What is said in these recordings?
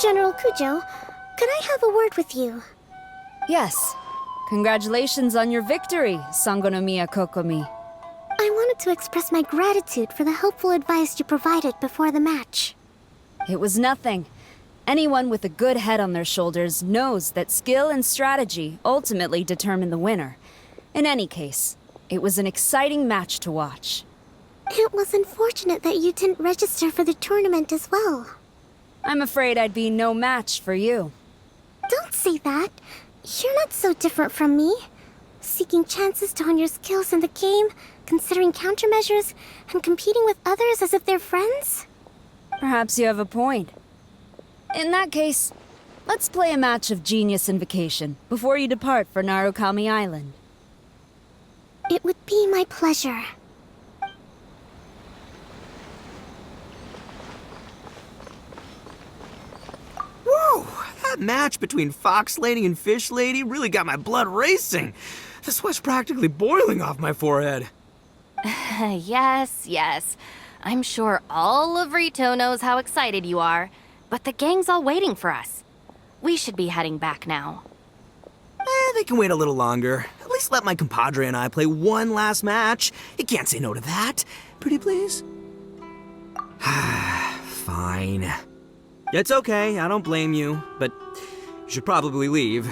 General Kujo, could I have a word with you? Yes. Congratulations on your victory, Sango no Miya Kokomi. I wanted to express my gratitude for the helpful advice you provided before the match. It was nothing. Anyone with a good head on their shoulders knows that skill and strategy ultimately determine the winner. In any case, it was an exciting match to watch. It was unfortunate that you didn't register for the tournament as well. I'm afraid I'd be no match for you. Don't say that. You're not so different from me. Seeking chances to hone your skills in the game, considering countermeasures, and competing with others as if they're friends? Perhaps you have a point. In that case, let's play a match of Genius Invocation before you depart for Narukami Island. It would be my pleasure. Whoa! That match between Fox Lady and Fish Lady really got my blood racing. The sweat's practically boiling off my forehead. Yes. I'm sure all of Rito knows how excited you are, but the gang's all waiting for us. We should be heading back now. They can wait a little longer. At least let my compadre and I play one last match. You can't say no to that. Pretty please? Fine. It's okay, I don't blame you, but you should probably leave.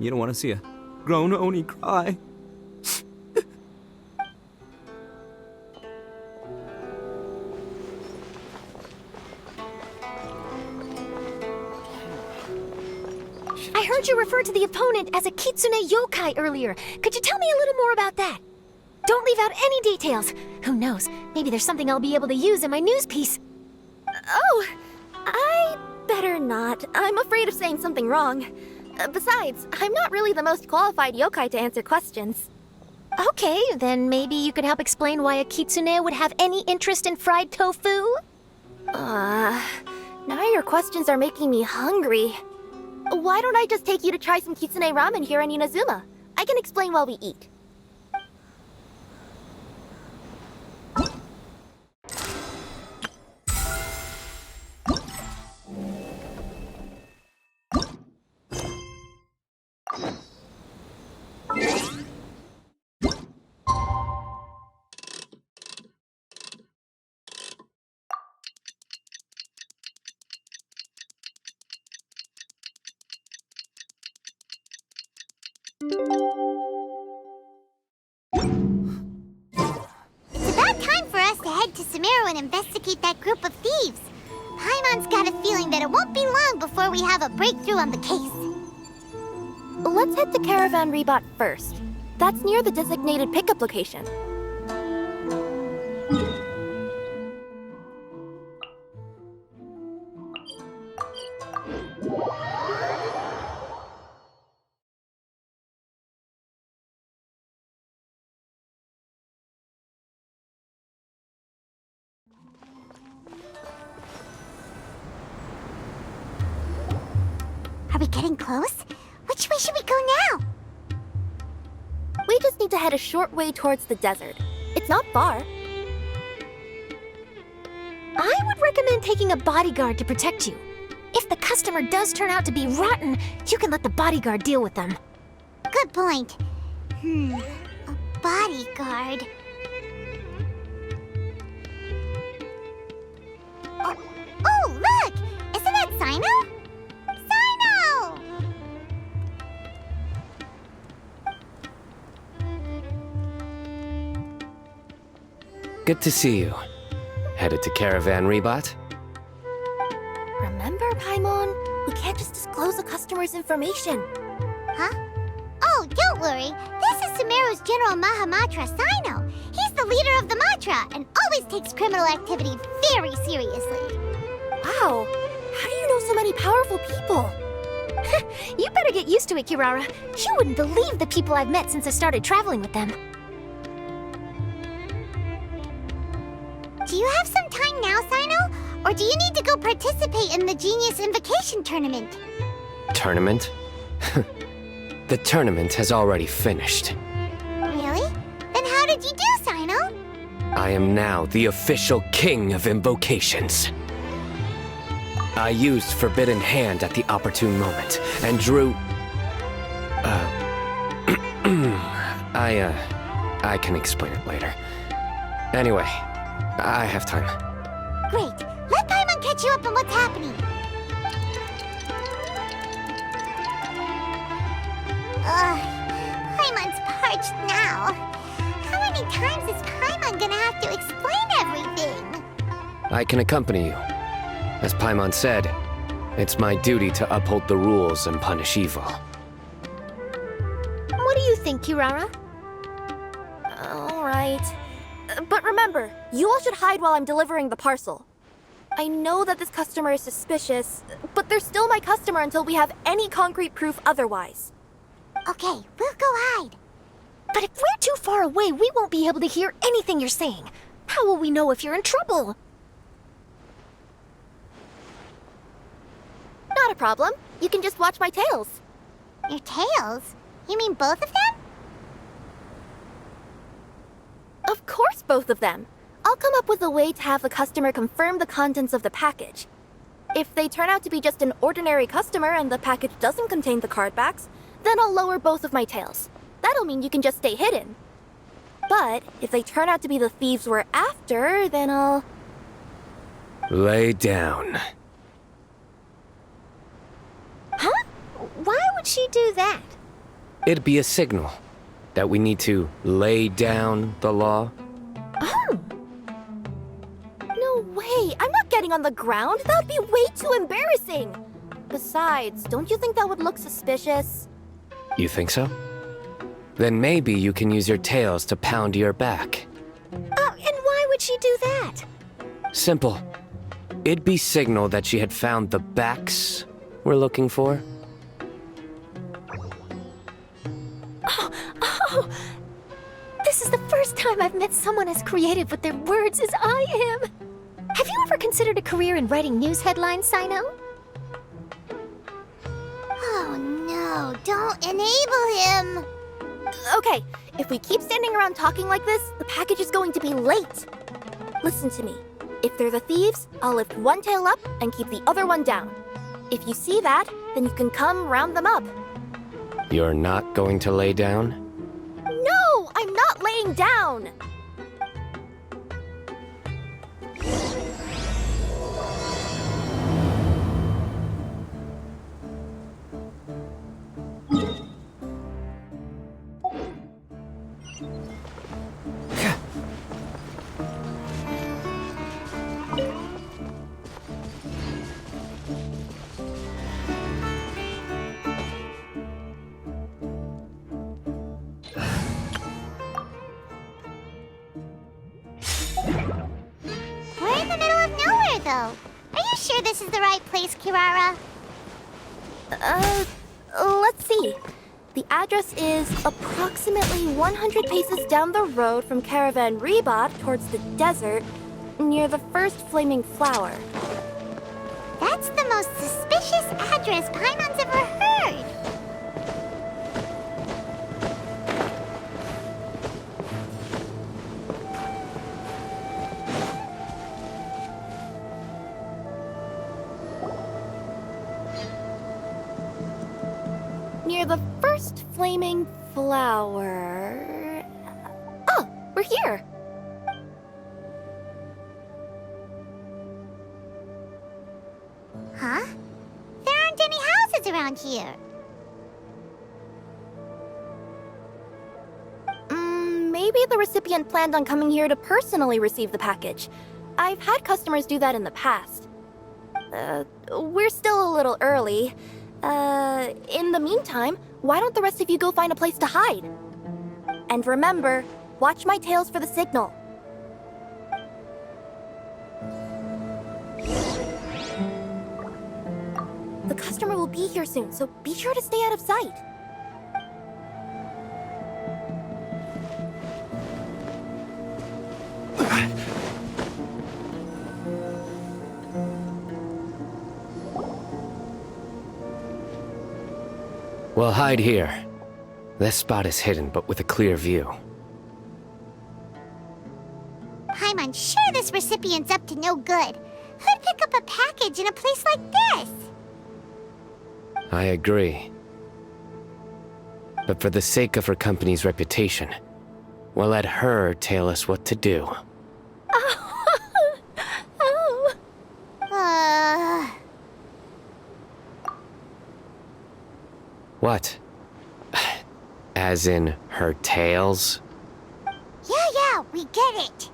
You don't want to see a grown Oni cry. I heard you refer to the opponent as a kitsune yokai earlier. Could you tell me a little more about that? Don't leave out any details. Who knows, maybe there's something I'll be able to use in my news piece. Oh, I better not. I'm afraid of saying something wrong. Besides, I'm not really the most qualified yokai to answer questions. Okay, then maybe you could help explain why a kitsune would have any interest in fried tofu? Now your questions are making me hungry. Why don't I just take you to try some kitsune ramen here in Inazuma? I can explain while we eat. It's about time for us to head to Sumeru and investigate that group of thieves. Paimon's got a feeling that it won't be long before we have a breakthrough on the case. Let's head to Caravan Rebot first. That's near the designated pickup location. Are we getting close? Which way should we go now? We just need to head a short way towards the desert. It's not far. I would recommend taking a bodyguard to protect you. If the customer does turn out to be rotten, you can let the bodyguard deal with them. Good point. A bodyguard. Oh, look! Isn't that Sino? Sino! Good to see you. Headed to Caravan Rebot? Remember, Paimon? We can't just disclose the customer's information. Huh? Oh, don't worry. This is Sumeru's General Mahamatra Sino. He's the leader of the Matra and always takes criminal activity very seriously. Wow, how do you know so many powerful people? You better get used to it, Kirara. You wouldn't believe the people I've met since I started traveling with them. Do you have some time now, Sino? Or do you need to go participate in the Genius Invocation Tournament? Tournament? The tournament has already finished. Really? Then how did you do, Sino? I am now the official king of invocations. I used Forbidden Hand at the opportune moment, and drew... I can explain it later. Anyway, I have time. Great. Let Paimon catch you up on what's happening. Ugh. Paimon's parched now. How many times is Paimon gonna have to explain everything? I can accompany you. As Paimon said, it's my duty to uphold the rules and punish evil. What do you think, Kirara? Alright. But remember, you all should hide while I'm delivering the parcel. I know that this customer is suspicious, but they're still my customer until we have any concrete proof otherwise. Okay, we'll go hide. But if we're too far away, we won't be able to hear anything you're saying. How will we know if you're in trouble? Not a problem. You can just watch my tails. Your tails? You mean both of them? Of course, both of them. I'll come up with a way to have the customer confirm the contents of the package. If they turn out to be just an ordinary customer and the package doesn't contain the card backs, then I'll lower both of my tails. That'll mean you can just stay hidden. But if they turn out to be the thieves we're after, then I'll... Lay down. Huh? Why would she do that? It'd be a signal that we need to lay down the law. Oh. No way! I'm not getting on the ground! That would be way too embarrassing! Besides, don't you think that would look suspicious? You think so? Then maybe you can use your tails to pound your back. And why would she do that? Simple. It'd be signal that she had found the backs we're looking for. Oh! This is the first time I've met someone as creative with their words as I am. Have you ever considered a career in writing news headlines, Sino? Oh no, don't enable him! Okay, if we keep standing around talking like this, the package is going to be late. Listen to me. If they're the thieves, I'll lift one tail up and keep the other one down. If you see that, then you can come round them up. You're not going to lay down? No, I'm not laying down! We're in the middle of nowhere, though. Are you sure this is the right place, Kirara? Let's see. The address is approximately 100 paces down the road from Caravan Reebot towards the desert, near the first flaming flower. That's the most suspicious address Paimon's ever heard. Near the first flaming flower... Oh, we're here! Huh? There aren't any houses around here. Maybe the recipient planned on coming here to personally receive the package. I've had customers do that in the past. We're still a little early. In the meantime, why don't the rest of you go find a place to hide? And remember, watch my tails for the signal. The customer will be here soon, so be sure to stay out of sight. We'll hide here. This spot is hidden, but with a clear view. Paimon's sure this recipient's up to no good. Who'd pick up a package package in a place like this? I agree. But for the sake of her company's reputation, we'll let her tell us what to do. Oh. What? As in her tails? Yeah, we get it.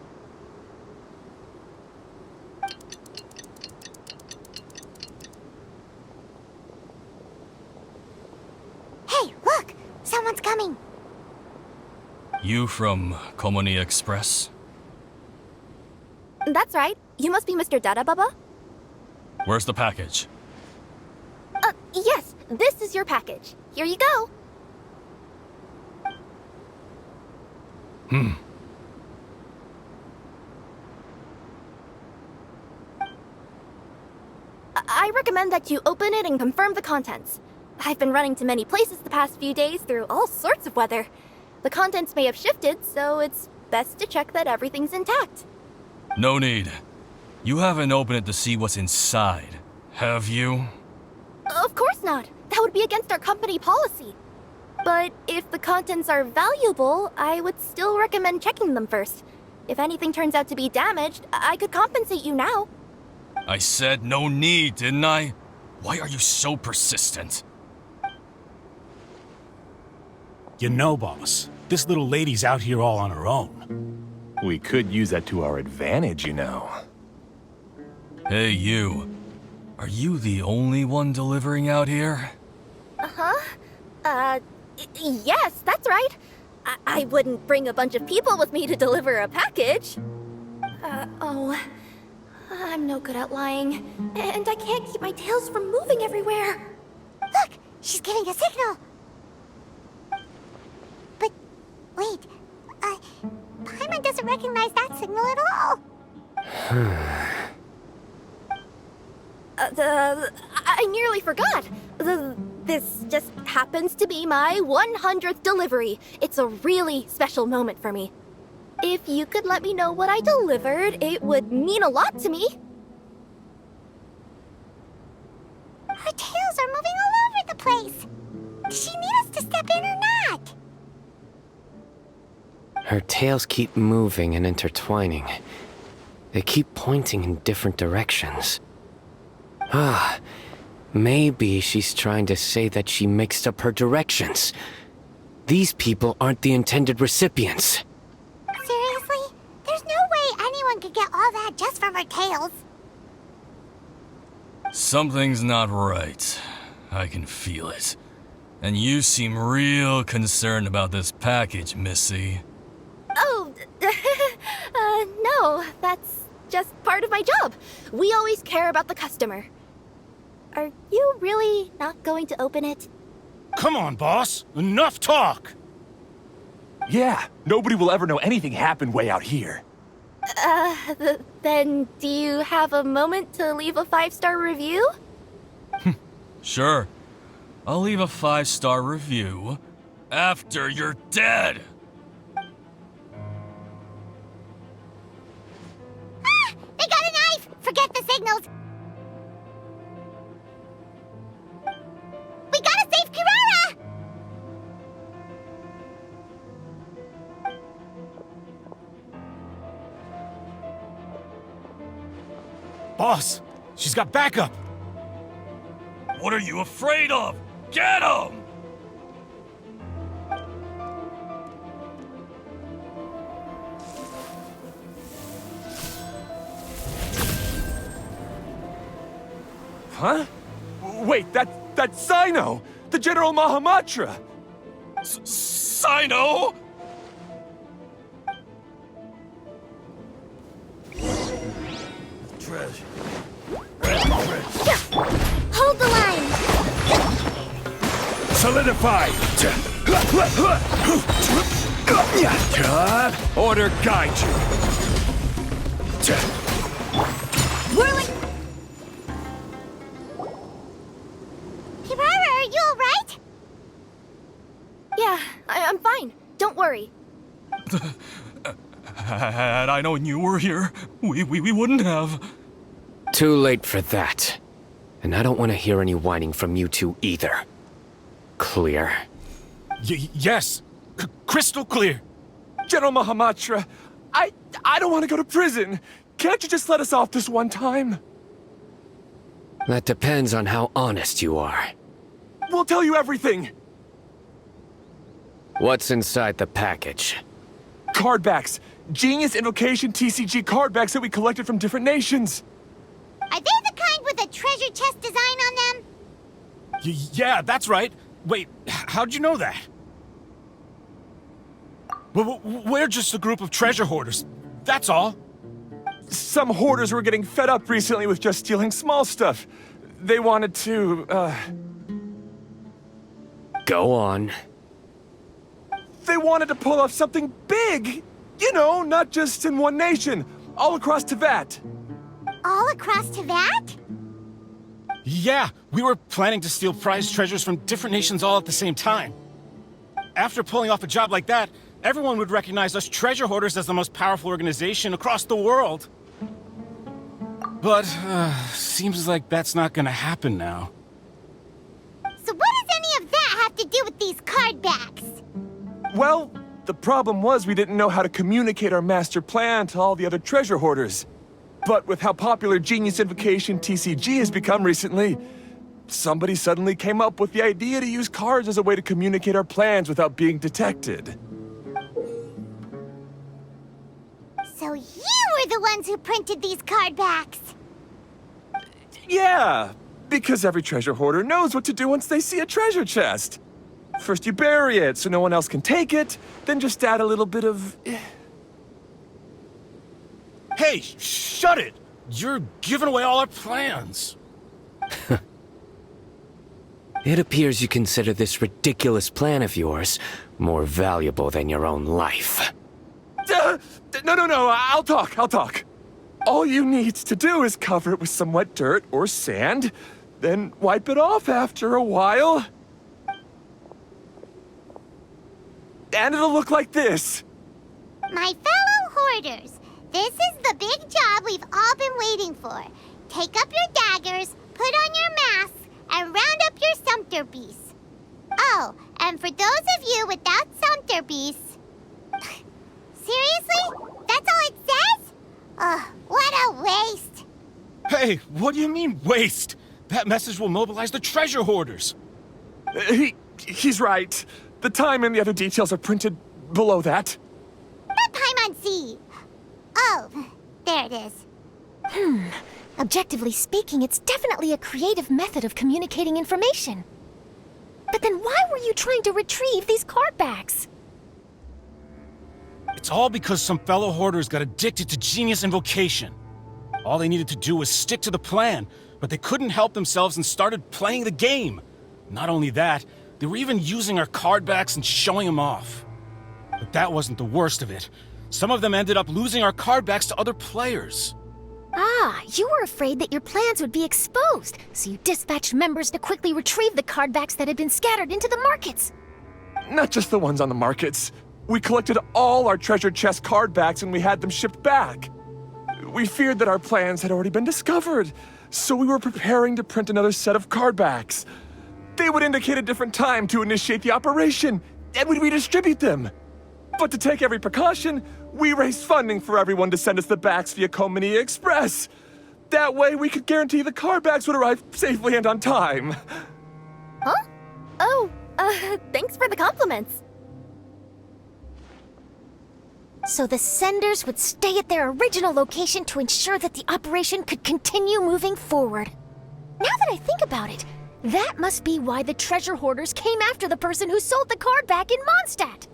Hey, look! Someone's coming. You from Culminate Express? That's right. You must be Mr. Dada Baba? Where's the package? Yes. This is your package. Here you go. I recommend that you open it and confirm the contents. I've been running to many places the past few days through all sorts of weather. The contents may have shifted, so it's best to check that everything's intact. No need. You haven't opened it to see what's inside, have you? Of course not. That would be against our company policy. But if the contents are valuable, I would still recommend checking them first. If anything turns out to be damaged, I could compensate you now. I said no need, didn't I? Why are you so persistent? You know, boss, this little lady's out here all on her own. We could use that to our advantage, you know. Hey, you. Are you the only one delivering out here? Yes, that's right. I wouldn't bring a bunch of people with me to deliver a package. I'm no good at lying. And I can't keep my tails from moving everywhere. Look! She's giving a signal! But, wait. Paimon doesn't recognize that signal at all! I nearly forgot. This just happens to be my 100th delivery. It's a really special moment for me. If you could let me know what I delivered, it would mean a lot to me. Her tails are moving all over the place! Does she need us to step in or not? Her tails keep moving and intertwining. They keep pointing in different directions. Maybe she's trying to say that she mixed up her directions. These people aren't the intended recipients. Seriously? There's no way anyone could get all that just from her tails. Something's not right. I can feel it. And you seem real concerned about this package, Missy. Oh, no, that's just part of my job. We always care about the customer. Are you really not going to open it? Come on, boss. Enough talk. Yeah, nobody will ever know anything happened way out here. Then do you have a moment to leave a 5-star review? Sure. I'll leave a 5-star review after you're dead. They got a knife! Forget the signals! We gotta save Kirara! Boss, she's got backup. What are you afraid of? Get him! Huh? Wait, that's Sino! The General Mahamatra! Sino? Treasure. Hold the line! Solidify! Order guide you. Whirling! Kirara, are you alright? Yeah, I'm fine. Don't worry. Had I known you were here, we wouldn't have. Too late for that. And I don't want to hear any whining from you two either. Clear? Yes. Crystal clear. General Mahamatra, I don't want to go to prison. Can't you just let us off this one time? That depends on how honest you are. We'll tell you everything. What's inside the package? Cardbacks. Genius Invocation TCG cardbacks that we collected from different nations. Are they the kind with a treasure chest design on them? Yeah, that's right. Wait, how'd you know that? We're just a group of treasure hoarders. That's all. Some hoarders were getting fed up recently with just stealing small stuff. They wanted to, Go on. They wanted to pull off something big! You know, not just in one nation, all across Teyvat. All across Teyvat? Yeah, we were planning to steal prized treasures from different nations all at the same time. After pulling off a job like that, everyone would recognize us treasure hoarders as the most powerful organization across the world. But, seems like that's not gonna happen now. So what does any of that have to do with these cardbacks? Well, the problem was we didn't know how to communicate our master plan to all the other treasure hoarders. But with how popular Genius Invocation TCG has become recently, somebody suddenly came up with the idea to use cards as a way to communicate our plans without being detected. So you were the ones who printed these cardbacks? Yeah, because every treasure hoarder knows what to do once they see a treasure chest. First you bury it so no one else can take it, then just add a little bit of... Hey, shut it! You're giving away all our plans. It appears you consider this ridiculous plan of yours more valuable than your own life. No, I'll talk. All you need to do is cover it with some wet dirt or sand, then wipe it off after a while. And it'll look like this. My fellow hoarders, this is the big job we've all been waiting for. Take up your daggers, put on your masks, and round up your sumpter beasts. Oh, and for those of you without sumpter beasts... Seriously? That's all it says? Ugh, what a waste. Hey, what do you mean, waste? That message will mobilize the treasure hoarders. He's right. The time and the other details are printed below that. Not Paimon. Oh, there it is. Objectively speaking, it's definitely a creative method of communicating information. But then why were you trying to retrieve these cardbacks? It's all because some fellow hoarders got addicted to Genius Invocation. All they needed to do was stick to the plan, but they couldn't help themselves and started playing the game. Not only that, they were even using our cardbacks and showing them off. But that wasn't the worst of it. Some of them ended up losing our cardbacks to other players. Ah, you were afraid that your plans would be exposed, so you dispatched members to quickly retrieve the cardbacks that had been scattered into the markets. Not just the ones on the markets. We collected all our treasure chest cardbacks and we had them shipped back. We feared that our plans had already been discovered, so we were preparing to print another set of cardbacks. They would indicate a different time to initiate the operation, and we'd redistribute them. But to take every precaution, we raised funding for everyone to send us the backs via Culminate Express. That way we could guarantee the cardbacks would arrive safely and on time. Huh? Oh, thanks for the compliments. So the senders would stay at their original location to ensure that the operation could continue moving forward. Now that I think about it, that must be why the treasure hoarders came after the person who sold the card back in Mondstadt.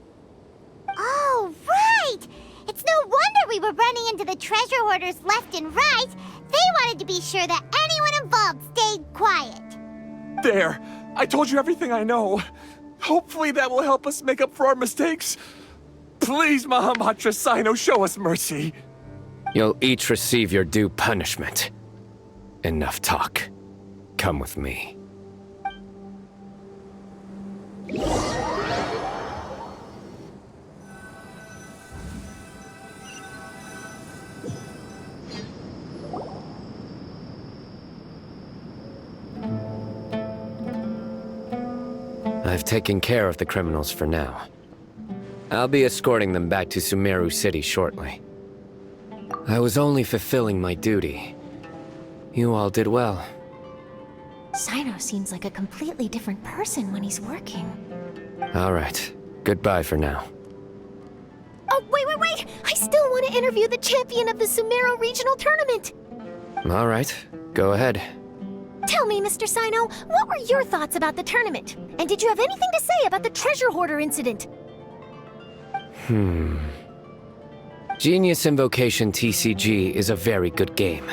Oh, right! It's no wonder we were running into the treasure hoarders left and right. They wanted to be sure that anyone involved stayed quiet. There, I told you everything I know. Hopefully that will help us make up for our mistakes. Please, Mahamatra Sino, show us mercy. You'll each receive your due punishment. Enough talk. Come with me. I've taken care of the criminals for now. I'll be escorting them back to Sumeru City shortly. I was only fulfilling my duty. You all did well. Sino seems like a completely different person when he's working. All right. Goodbye for now. Oh, wait! I still want to interview the champion of the Sumeru Regional Tournament! All right. Go ahead. Tell me, Mr. Sino, what were your thoughts about the tournament? And did you have anything to say about the treasure hoarder incident? Genius Invocation TCG is a very good game.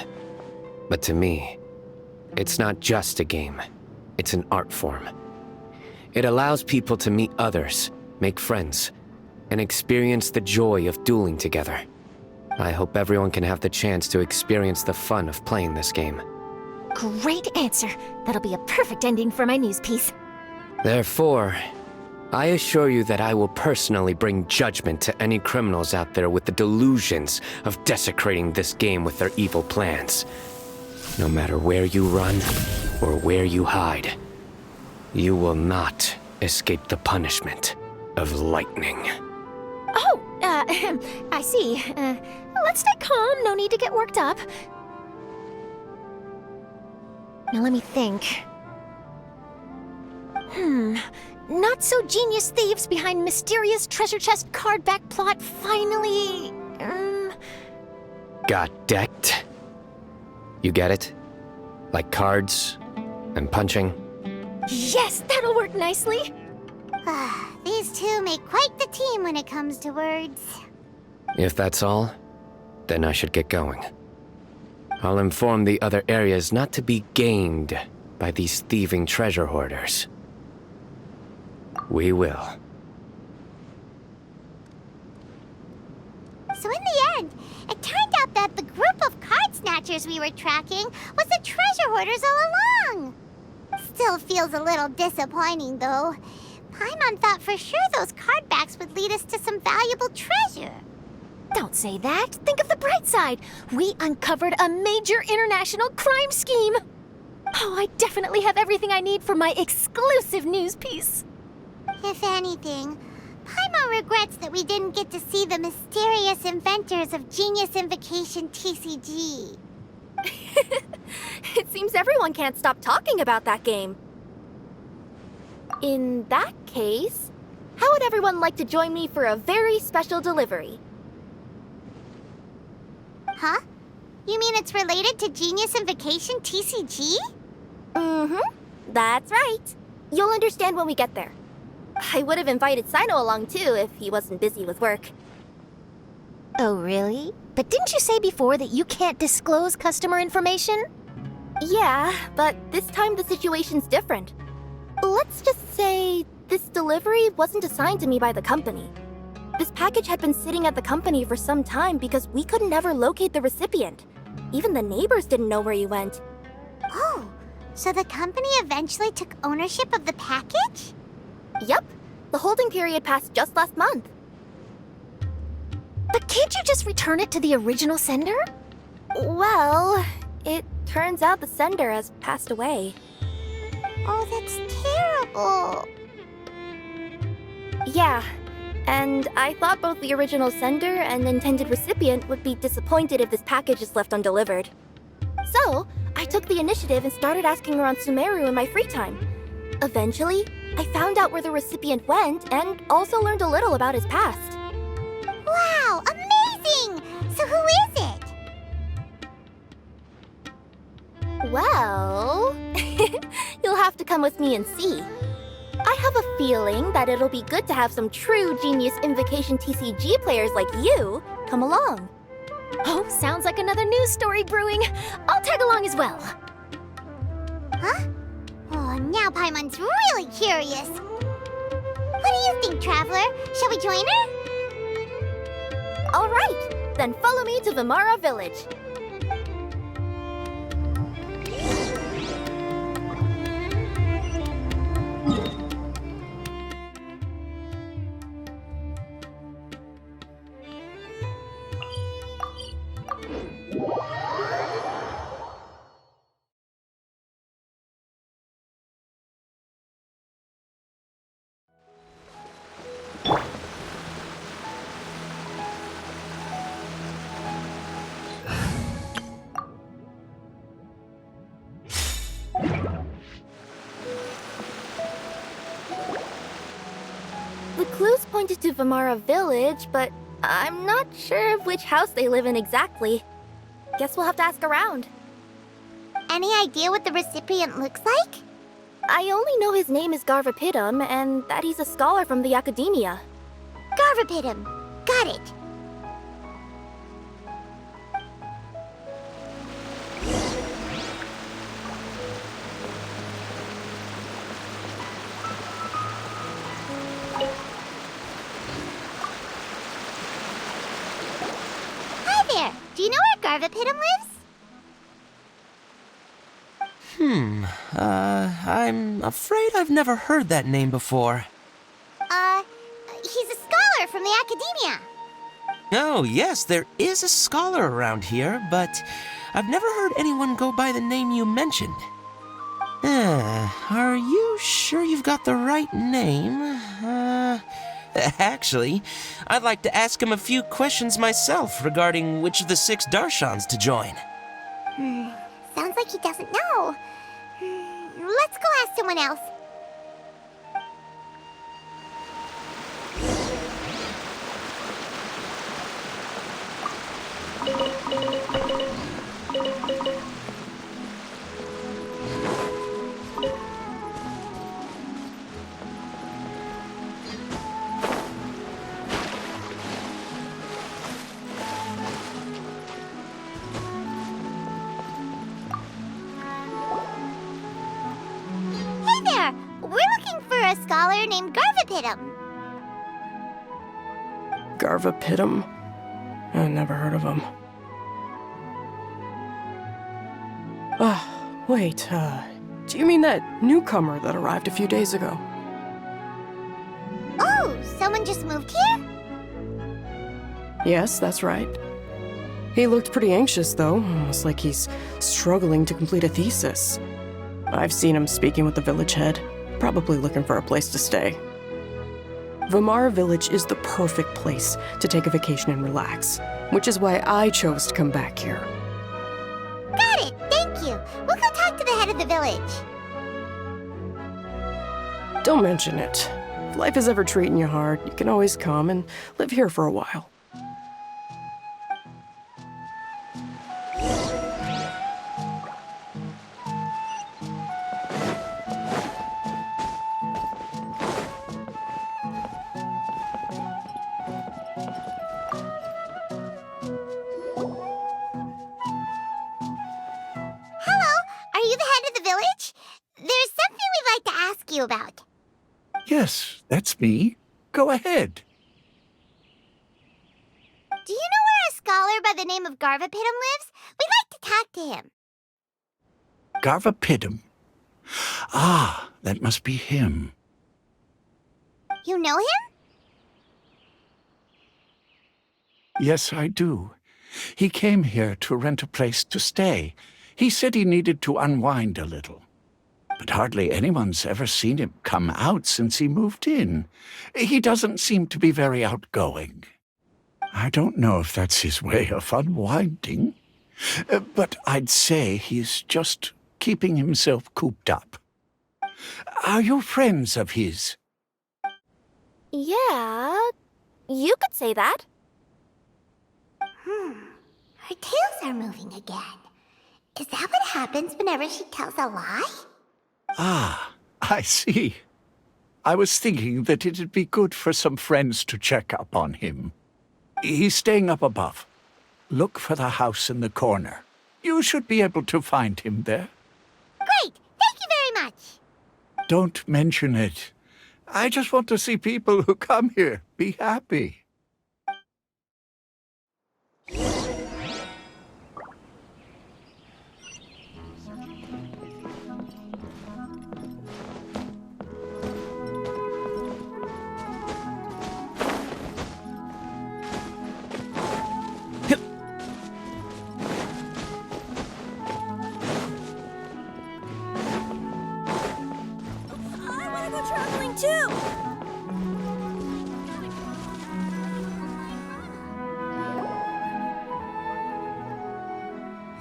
But to me, it's not just a game. It's an art form. It allows people to meet others, make friends, and experience the joy of dueling together. I hope everyone can have the chance to experience the fun of playing this game. Great answer. That'll be a perfect ending for my news piece. Therefore, I assure you that I will personally bring judgment to any criminals out there with the delusions of desecrating this game with their evil plans. No matter where you run or where you hide, you will not escape the punishment of lightning. Oh, I see. Let's stay calm. No need to get worked up. Now let me think. Not so genius thieves behind mysterious treasure chest card back plot finally... Got decked? You get it? Like cards and punching? Yes, that'll work nicely. These two make quite the team when it comes to words. If that's all, then I should get going. I'll inform the other areas not to be gamed by these thieving treasure hoarders. We will. So in the end, it turned out that the group of card snatchers we were tracking was the treasure hoarders all along. Still feels a little disappointing, though. Paimon thought for sure those card backs would lead us to some valuable treasure. Don't say that. Think of the bright side. We uncovered a major international crime scheme. Oh, I definitely have everything I need for my exclusive news piece. If anything, Paimon regrets that we didn't get to see the mysterious inventors of Genius Invocation TCG. It seems everyone can't stop talking about that game. In that case, how would everyone like to join me for a very special delivery? Huh? You mean it's related to Genius Invocation TCG? That's right. You'll understand when we get there. I would have invited Sino along too if he wasn't busy with work. Oh, really? But didn't you say before that you can't disclose customer information? Yeah, but this time the situation's different. Let's just say this delivery wasn't assigned to me by the company. This package had been sitting at the company for some time because we could never locate the recipient. Even the neighbors didn't know where he went. Oh, so the company eventually took ownership of the package? Yep, the holding period passed just last month. But can't you just return it to the original sender? Well, it turns out the sender has passed away. Oh, that's terrible. Yeah, and I thought both the original sender and intended recipient would be disappointed if this package is left undelivered. So, I took the initiative and started asking around Sumeru in my free time. Eventually, I found out where the recipient went and also learned a little about his past. Wow, amazing! So who is it? Well, you'll have to come with me and see. I have a feeling that it'll be good to have some true Genius Invocation TCG players like you come along. Oh, sounds like another news story brewing. I'll tag along as well. Huh? Oh, now Paimon's really curious. What do you think, Traveler? Shall we join her? All right, then follow me to Vimara Village. pointed to Vamara Village, but I'm not sure of which house they live in exactly. Guess we'll have to ask around. Any idea what the recipient looks like? I only know his name is Garvapitum and that he's a scholar from the academia. Garvapitum. Got it. Hi there. Do you know where Garvapitum lives? I'm afraid I've never heard that name before. He's a scholar from the academia. Oh, yes, there is a scholar around here, but I've never heard anyone go by the name you mentioned. Are you sure you've got the right name? Actually, I'd like to ask him a few questions myself regarding which of the 6 Darshans to join. Sounds like he doesn't know. Let's go ask someone else. We're looking for a scholar named Garvapitum. Garvapitum? I never heard of him. Wait, do you mean that newcomer that arrived a few days ago? Oh, someone just moved here? Yes, that's right. He looked pretty anxious, though, almost like he's struggling to complete a thesis. I've seen him speaking with the village head, probably looking for a place to stay. Vamara Village is the perfect place to take a vacation and relax, which is why I chose to come back here. Got it, thank you. We'll go talk to the head of the village. Don't mention it. If life is ever treating you hard, you can always come and live here for a while. About. Yes, that's me. Go ahead. Do you know where a scholar by the name of Garvapitum lives? We'd like to talk to him. Garvapitum. Ah, that must be him. You know him? Yes, I do. He came here to rent a place to stay. He said he needed to unwind a little. But hardly anyone's ever seen him come out since he moved in. He doesn't seem to be very outgoing. I don't know if that's his way of unwinding, but I'd say he's just keeping himself cooped up. Are you friends of his? Yeah, you could say that. Her tails are moving again. Is that what happens whenever she tells a lie? Ah, I see. I was thinking that it'd be good for some friends to check up on him. He's staying up above. Look for the house in the corner. You should be able to find him there. Great! Thank you very much! Don't mention it. I just want to see people who come here be happy.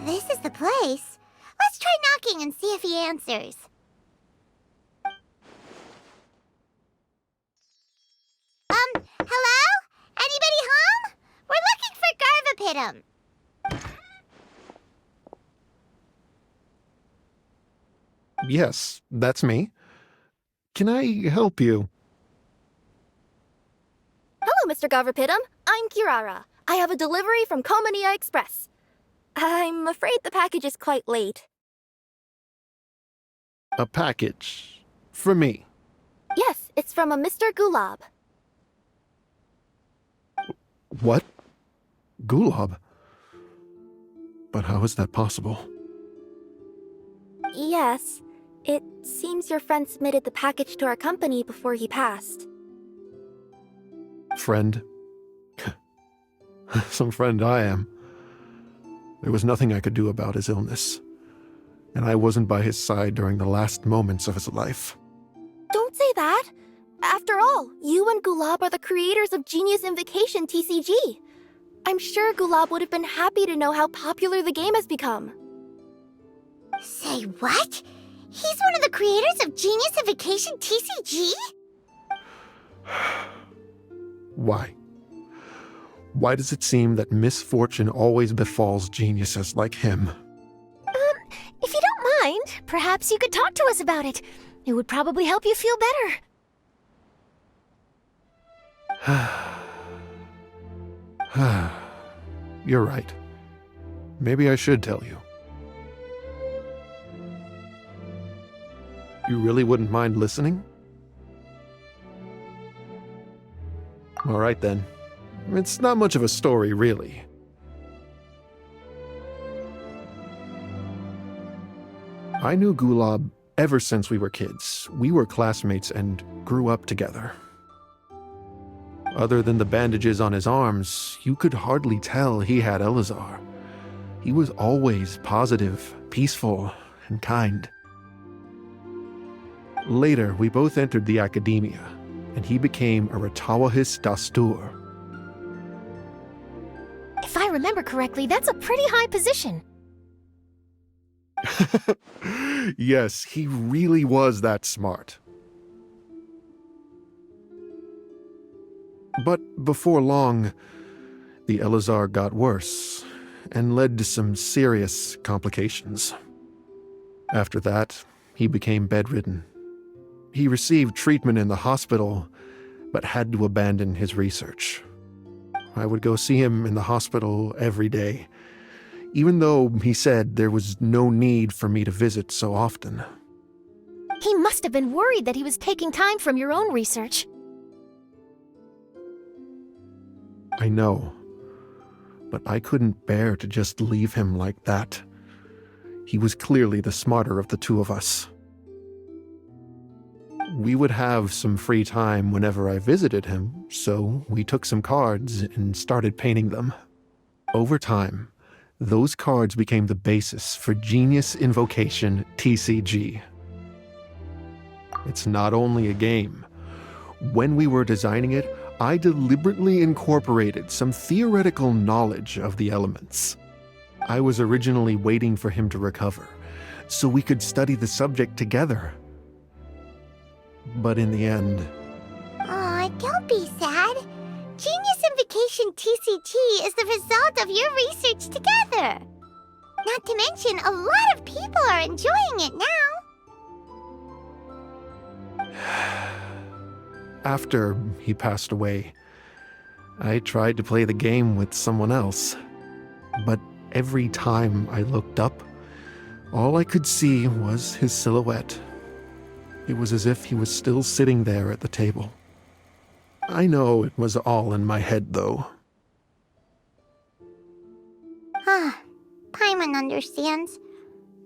This is the place. Let's try knocking and see if he answers. Garvapitum. Yes, that's me. Can I help you? Hello, Mr. Garvapitum. I'm Kirara. I have a delivery from Culminate Express. I'm afraid the package is quite late. A package. For me. Yes, it's from a Mr. Gulab. What? Gulab? But how is that possible? Yes. It seems your friend submitted the package to our company before he passed. Friend? Some friend I am. There was nothing I could do about his illness, and I wasn't by his side during the last moments of his life. Don't say that! After all, you and Gulab are the creators of Genius Invocation TCG. I'm sure Gulab would have been happy to know how popular the game has become. Say what? He's one of the creators of Genius Invocation TCG? Why? Why does it seem that misfortune always befalls geniuses like him? If you don't mind, perhaps you could talk to us about it. It would probably help you feel better. You're right. Maybe I should tell you. You really wouldn't mind listening? All right then. It's not much of a story, really. I knew Gulab ever since we were kids. We were classmates and grew up together. Other than the bandages on his arms, you could hardly tell he had Elazar. He was always positive, peaceful, and kind. Later, we both entered the academia, and he became a Ratawahis Dastur. If I remember correctly, that's a pretty high position. Yes, he really was that smart. But before long, the Elazar got worse and led to some serious complications. After that, he became bedridden. He received treatment in the hospital, but had to abandon his research. I would go see him in the hospital every day, even though he said there was no need for me to visit so often. He must have been worried that he was taking time from your own research. I know, but I couldn't bear to just leave him like that. He was clearly the smarter of the two of us. We would have some free time whenever I visited him, so we took some cards and started painting them. Over time, those cards became the basis for Genius Invocation TCG. It's not only a game. When we were designing it, I deliberately incorporated some theoretical knowledge of the elements. I was originally waiting for him to recover, so we could study the subject together. But in the end... Aw, don't be sad. Genius Invocation TCG is the result of your research together. Not to mention, a lot of people are enjoying it now. After he passed away, I tried to play the game with someone else. But every time I looked up, all I could see was his silhouette. It was as if he was still sitting there at the table. I know it was all in my head, though. Paimon understands.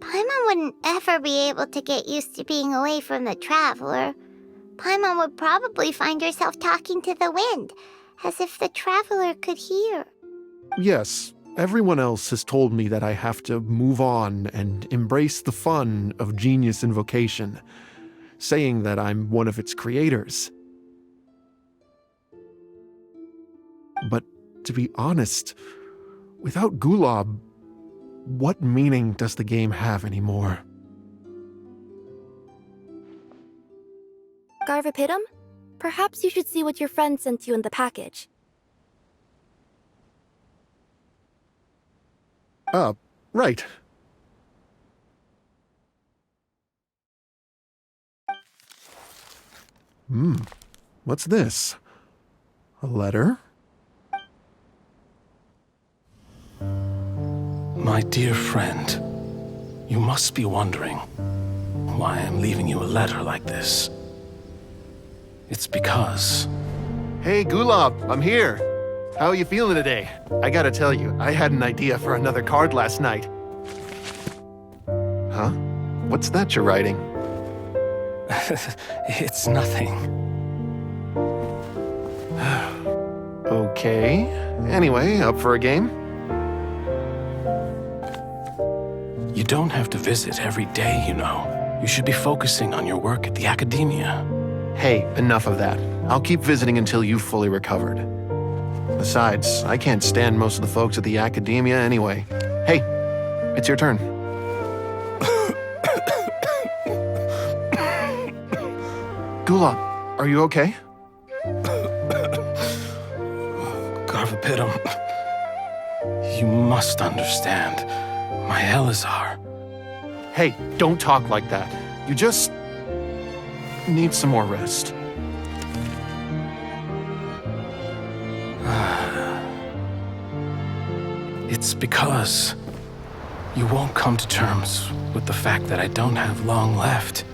Paimon wouldn't ever be able to get used to being away from the Traveler. Paimon would probably find herself talking to the wind, as if the Traveler could hear. Yes, everyone else has told me that I have to move on and embrace the fun of Genius Invocation, saying that I'm one of its creators. But to be honest, without Gulab, what meaning does the game have anymore? Garvapitum, perhaps you should see what your friend sent you in the package. Right. What's this? A letter? My dear friend, you must be wondering why I'm leaving you a letter like this. It's because... Hey, Gulab, I'm here. How are you feeling today? I gotta tell you, I had an idea for another card last night. Huh? What's that you're writing? It's nothing. Okay. Anyway, up for a game? You don't have to visit every day, you know. You should be focusing on your work at the academia. Hey, enough of that. I'll keep visiting until you've fully recovered. Besides, I can't stand most of the folks at the academia anyway. Hey, it's your turn. Gulab, are you okay? Garvapitum, you must understand. My Elazar. Hey, don't talk like that. You just need some more rest. It's because you won't come to terms with the fact that I don't have long left.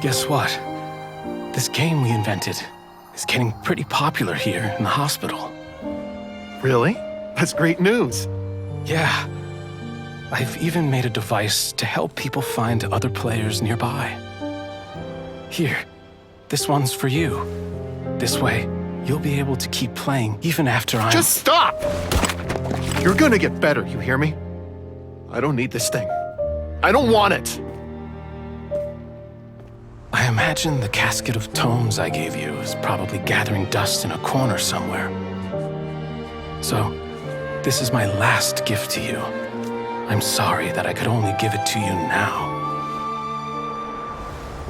Guess what? This game we invented is getting pretty popular here in the hospital. Really? That's great news. Yeah. I've even made a device to help people find other players nearby. Here, this one's for you. This way, you'll be able to keep playing even after I'm... Just stop! You're gonna get better, you hear me? I don't need this thing. I don't want it! I imagine the casket of tomes I gave you is probably gathering dust in a corner somewhere. So, this is my last gift to you. I'm sorry that I could only give it to you now.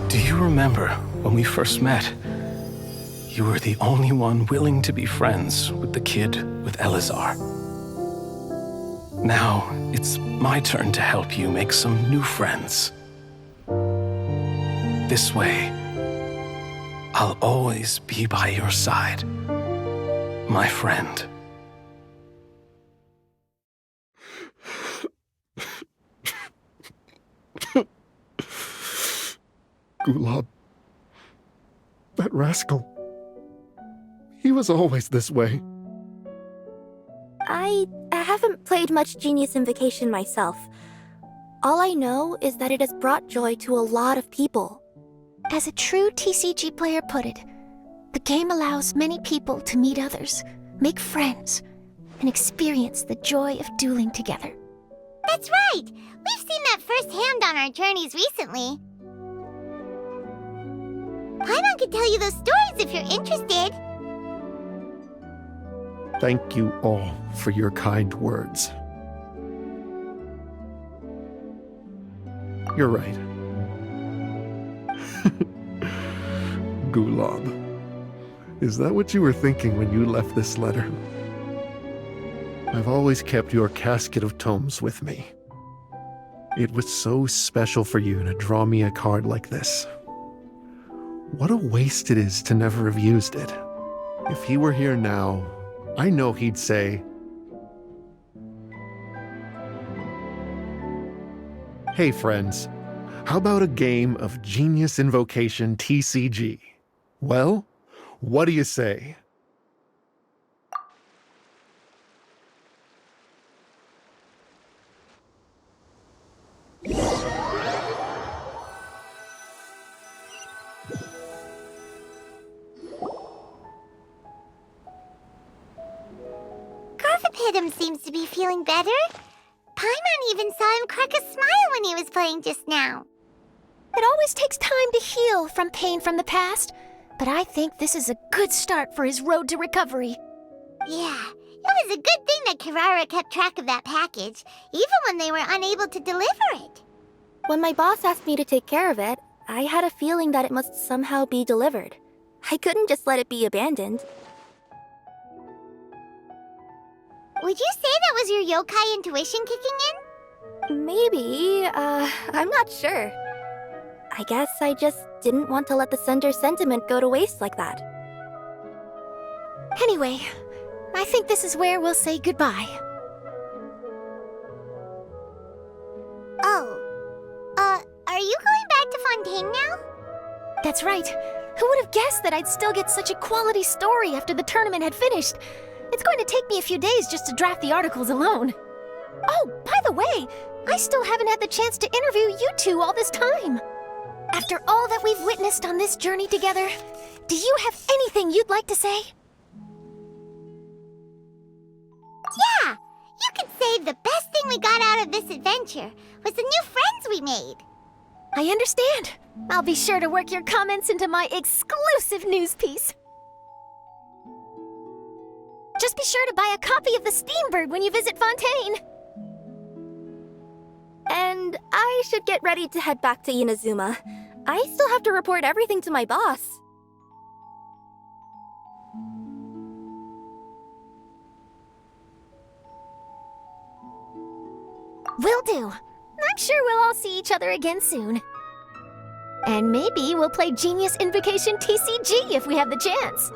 Do you remember when we first met? You were the only one willing to be friends with the kid with Elazar. Now, it's my turn to help you make some new friends. This way, I'll always be by your side, my friend. Gulab. That rascal. He was always this way. I haven't played much Genius Invocation myself. All I know is that it has brought joy to a lot of people. As a true TCG player put it, the game allows many people to meet others, make friends, and experience the joy of dueling together. That's right! We've seen that firsthand on our journeys recently. Paimon could tell you those stories if you're interested. Thank you all for your kind words. You're right. Gulab. Is that what you were thinking when you left this letter? I've always kept your casket of tomes with me. It was so special for you to draw me a card like this. What a waste it is to never have used it. If he were here now, I know he'd say, "Hey friends, how about a game of Genius Invocation TCG? Well, what do you say?" Garvapitum seems to be feeling better. Paimon even saw him crack a smile when he was playing just now. It always takes time to heal from pain from the past, but I think this is a good start for his road to recovery. Yeah, it was a good thing that Kirara kept track of that package, even when they were unable to deliver it. When my boss asked me to take care of it, I had a feeling that it must somehow be delivered. I couldn't just let it be abandoned. Would you say that was your yokai intuition kicking in? Maybe, I'm not sure. I guess I just didn't want to let the sender's sentiment go to waste like that. Anyway, I think this is where we'll say goodbye. Oh. Are you going back to Fontaine now? That's right. Who would have guessed that I'd still get such a quality story after the tournament had finished? It's going to take me a few days just to draft the articles alone. Oh, by the way, I still haven't had the chance to interview you two all this time. After all that we've witnessed on this journey together, do you have anything you'd like to say? Yeah! You could say the best thing we got out of this adventure was the new friends we made. I understand. I'll be sure to work your comments into my exclusive news piece. Just be sure to buy a copy of the Steambird when you visit Fontaine. And I should get ready to head back to Inazuma. I still have to report everything to my boss. Will do. I'm sure we'll all see each other again soon. And maybe we'll play Genius Invocation TCG if we have the chance.